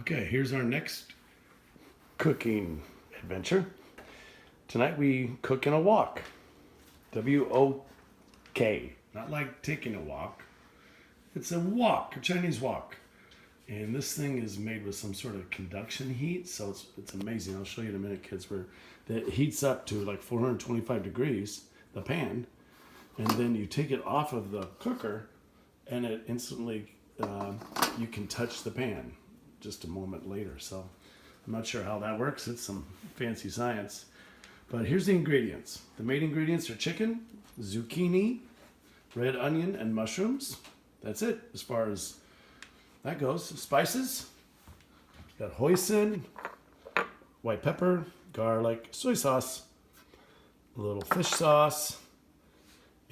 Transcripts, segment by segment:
Okay, here's our next cooking adventure. Tonight we cook in a wok. W-O-K. Not like taking a walk. It's a wok, a Chinese wok. And this thing is made with some sort of conduction heat, so it's amazing. I'll show you in a minute, kids, where it heats up to like 425 degrees, the pan, and then you take it off of the cooker, and it instantly, you can touch the pan just a moment later. So I'm not sure how that works. It's some fancy science. But here's the ingredients. The main ingredients are chicken, zucchini, red onion, and mushrooms. That's it as far as that goes. Spices. Got hoisin, white pepper, garlic, soy sauce, a little fish sauce,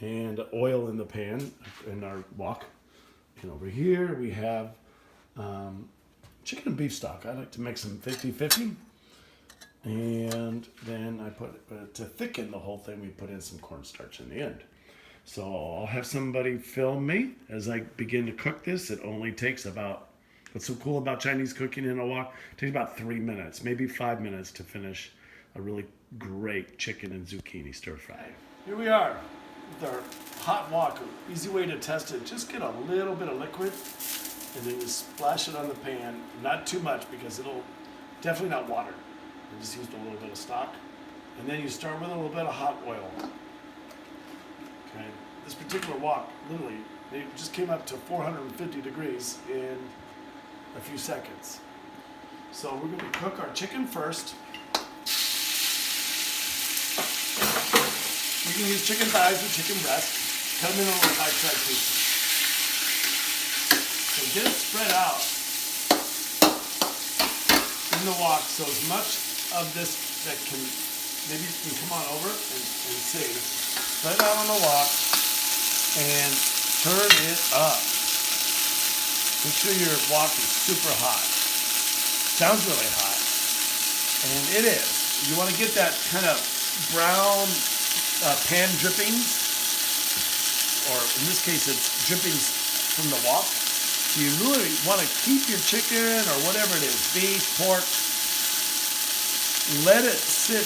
and oil in the pan in our wok. And over here we have chicken and beef stock. I like to mix them 50-50. And then I put, to thicken the whole thing, we put in some cornstarch in the end. So I'll have somebody film me as I begin to cook this. It only takes about, what's so cool about Chinese cooking in a wok, it takes about 3 minutes, maybe 5 minutes to finish a really great chicken and zucchini stir fry. Here we are with our hot wok. Easy way to test it, just get a little bit of liquid and then you splash it on the pan. Not too much because it'll definitely not water. I just used a little bit of stock. And then you start with a little bit of hot oil. Okay. This particular wok, literally, they just came up to 450 degrees in a few seconds. So we're going to cook our chicken first. You can use chicken thighs or chicken breast. Cut them in little bite-sized pieces. So get it spread out in the wok, so as much of this that can, maybe you can come on over and see. Spread out on the wok and turn it up. Make sure your wok is super hot. Sounds really hot. And it is. You want to get that kind of brown pan drippings, or in this case it's drippings from the wok. So you really want to keep your chicken or whatever it is, beef, pork, let it sit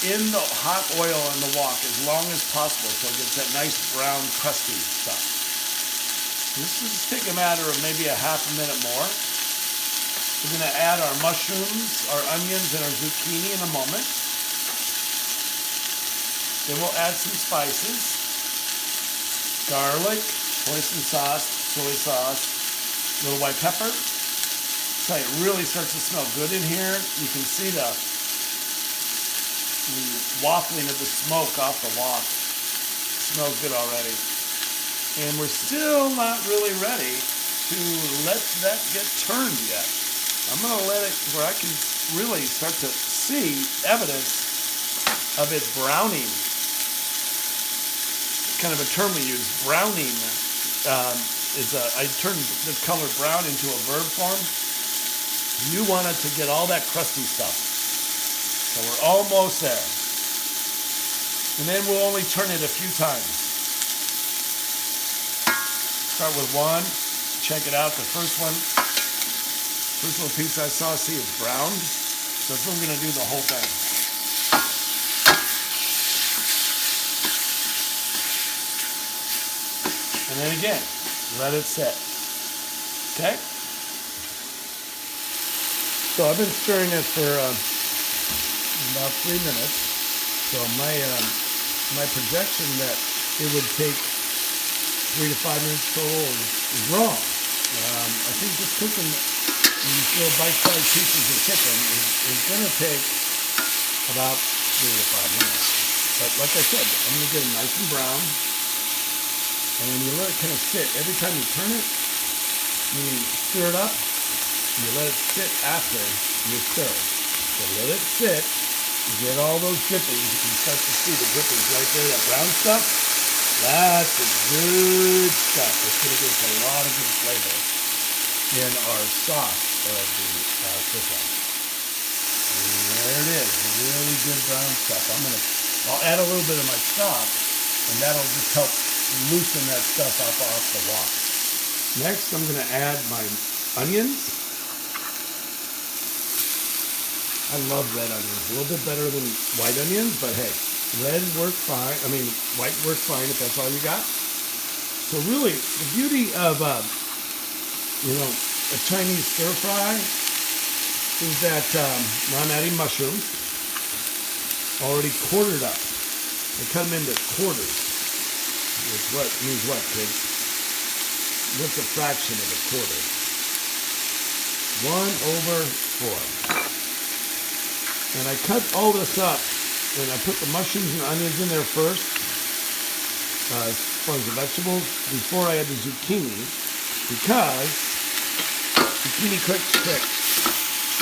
in the hot oil in the wok as long as possible so it gets that nice brown crusty stuff. This will just take a matter of maybe a half a minute more. We're going to add our mushrooms, our onions, and our zucchini in a moment. Then we'll add some spices, garlic, hoisin sauce, soy sauce, a little white pepper. So it really starts to smell good in here. You can see the waffling of the smoke off the wok. Smells good already. And we're still not really ready to let that get turned yet. I'm going to let it where I can really start to see evidence of it browning. Kind of a term we use, browning. I turned the color brown into a verb form. You want it to get all that crusty stuff. So we're almost there. And then we'll only turn it a few times. Start with one, check it out. The first little piece I saw, see, is browned. So that's what we're going to do the whole thing. And then again, let it sit. Okay? So I've been stirring it for about 3 minutes. So my projection that it would take 3 to 5 minutes total is wrong. I think just cooking these little bite-sized pieces of chicken is going to take about 3 to 5 minutes. But like I said, I'm going to get it nice and brown. And you let it kind of sit. Every time you turn it, you stir it up, and you let it sit after you stir. So let it sit, you get all those drippings. You can start to see the drippings right there, that brown stuff. That's the good stuff. It's going to give us a lot of good flavor in our sauce of the fish sauce. And there it is, really good brown stuff. I'll add a little bit of my stock, and that'll just help loosen that stuff up off the wok. Next, I'm going to add my onions. I love red onions. A little bit better than white onions, but hey, red works fine. I mean, white works fine if that's all you got. So really, the beauty of, a Chinese stir fry is that now I'm adding mushrooms, already quartered up. I cut them into quarters. Which means what, kids? What's a fraction of a quarter? 1/4. And I cut all this up, and I put the mushrooms and onions in there first, as far as the vegetables, before I add the zucchini, because zucchini cooks quick.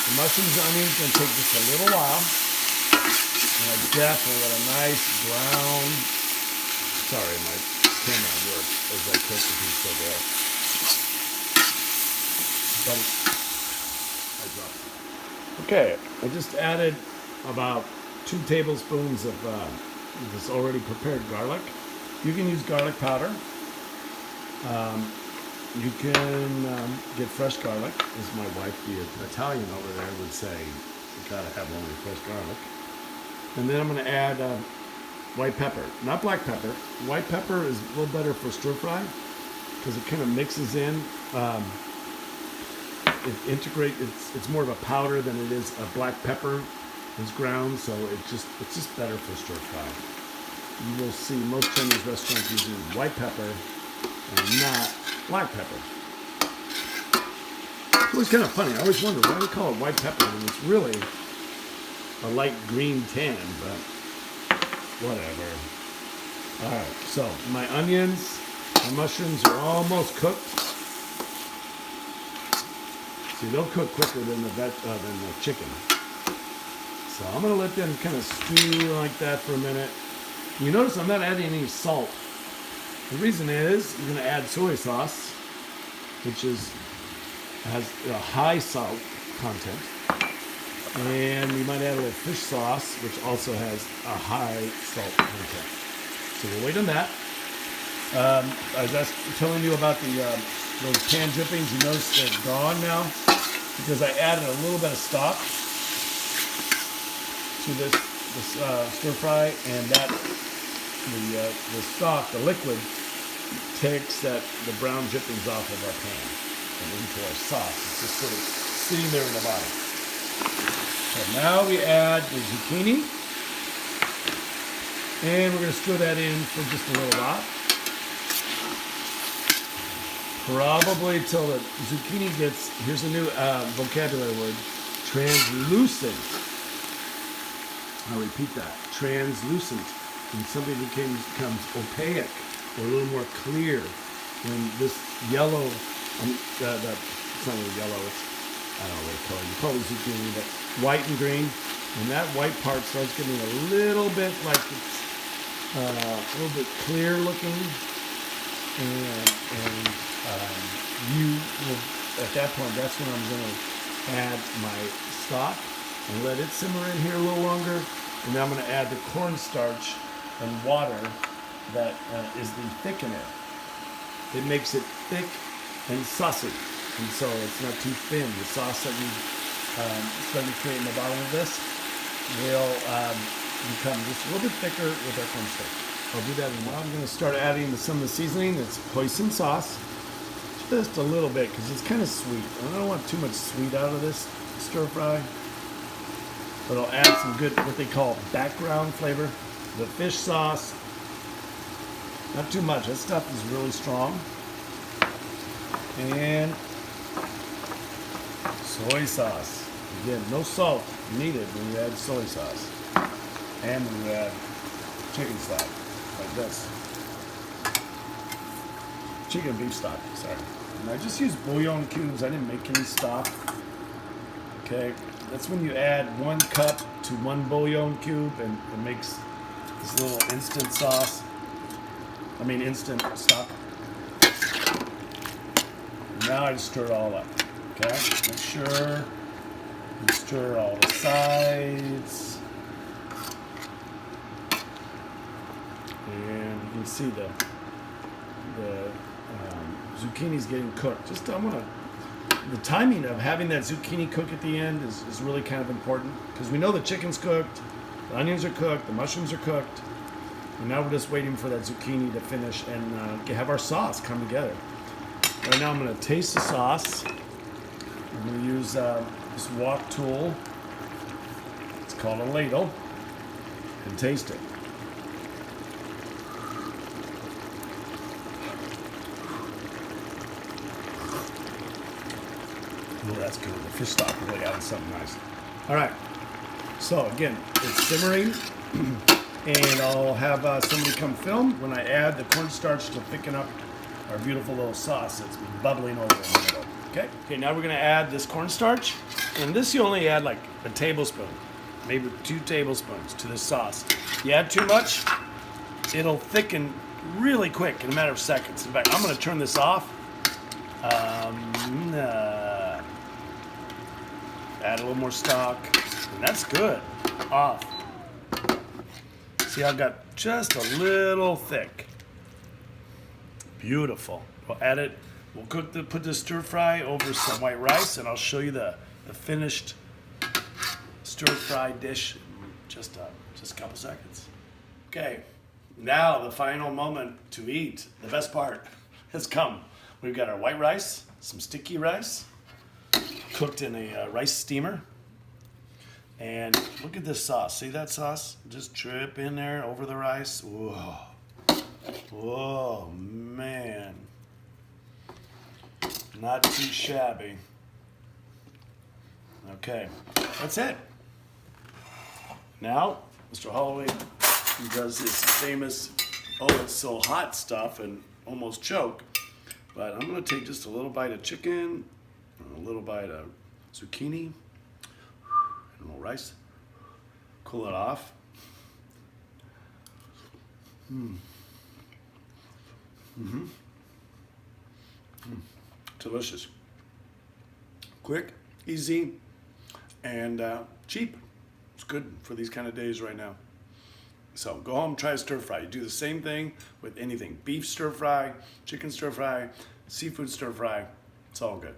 The mushrooms and onions are going to take just a little while, and I definitely want a nice brown. Sorry, my camera works as I cook the piece so well. But I dropped it. Okay, I just added about 2 tablespoons of this already prepared garlic. You can use garlic powder. You can get fresh garlic, as my wife, the Italian over there, would say. You gotta have only fresh garlic. And then I'm gonna add white pepper, not black pepper. White pepper is a little better for stir fry because it kind of mixes in. It integrates. It's more of a powder than it is a black pepper. It's ground, so it's just better for stir fry. You will see most Chinese restaurants using white pepper and not black pepper. It's always kind of funny. I always wonder why they call it white pepper when it's really a light green tan, but whatever. All right, so my onions, my mushrooms are almost cooked. See, they'll cook quicker than the chicken. So I'm gonna let them kind of stew like that for a minute. You notice I'm not adding any salt. The reason is you're gonna add soy sauce, which has a high salt content, and you might add a little fish sauce, which also has a high salt content. So we'll wait on that. I was telling you about those pan drippings. You notice they're gone now because I added a little bit of stock to this stir fry, and that the stock, the liquid, takes the brown drippings off of our pan and into our sauce. It's just sort of sitting there in the bottom. So now we add the zucchini, and we're going to stir that in for just a little while. Probably till the zucchini gets, here's a new vocabulary word, translucent. I'll repeat that, translucent. When something becomes opaque or a little more clear, when this yellow, it's not really yellow, it's, I don't know what to call it, you call it zucchini, but white and green, when that white part starts getting a little bit like it's a little bit clear looking, and you will, at that point, that's when I'm going to add my stock and let it simmer in here a little longer. And then I'm going to add the cornstarch and water that is the thickener. It makes it thick and saucy, and so it's not too thin. The sauce that we started to create in the bottom of this will become just a little bit thicker with our cornstarch. I'll do that now. I'm going to start adding some of the seasoning. It's hoisin sauce, just a little bit because it's kind of sweet. I don't want too much sweet out of this stir fry, but I'll add some good, what they call background flavor. The fish sauce, not too much. That stuff is really strong. And soy sauce. Again, no salt needed when you add soy sauce. And when you add chicken stock, like this. Chicken and beef stock, sorry. And I just used bouillon cubes. I didn't make any stock. Okay, that's when you add 1 cup to 1 bouillon cube, and it makes this little instant sauce. Instant stock. Now I just stir it all up. Okay, make sure you stir all the sides, and you can see the zucchini's getting cooked. Just I want to the timing of having that zucchini cook at the end is really kind of important, because we know the chicken's cooked, the onions are cooked, the mushrooms are cooked, and now we're just waiting for that zucchini to finish and have our sauce come together. Right now I'm going to taste the sauce. I'm going to use this wok tool. It's called a ladle, and taste it. Oh, that's good. The fish stock really added something nice. All right. So again, it's simmering, and I'll have somebody come film when I add the cornstarch to thicken up our beautiful little sauce that's bubbling over in the middle. Okay. Okay. Now we're gonna add this cornstarch, and this you only add like a tablespoon, maybe 2 tablespoons to this sauce. You add too much, it'll thicken really quick in a matter of seconds. In fact, I'm gonna turn this off. Add a little more stock, and that's good. Off. See, I've got just a little thick. Beautiful. We'll add it. We'll put the stir fry over some white rice, and I'll show you the finished stir fry dish in just a couple seconds. Okay. Now the final moment to eat. The best part has come. We've got our white rice, some sticky rice, cooked in a rice steamer. And look at this sauce. See that sauce? Just drip in there over the rice. Whoa. Whoa, man. Not too shabby. Okay, that's it. Now, Mr. Holloway does his famous, oh, it's so hot stuff and almost choke. But I'm gonna take just a little bite of chicken, a little bite of zucchini, and a little rice. Cool it off. Delicious. Quick, easy, and cheap. It's good for these kind of days right now. So go home, try a stir fry. You do the same thing with anything. Beef stir fry, chicken stir fry, seafood stir fry. It's all good.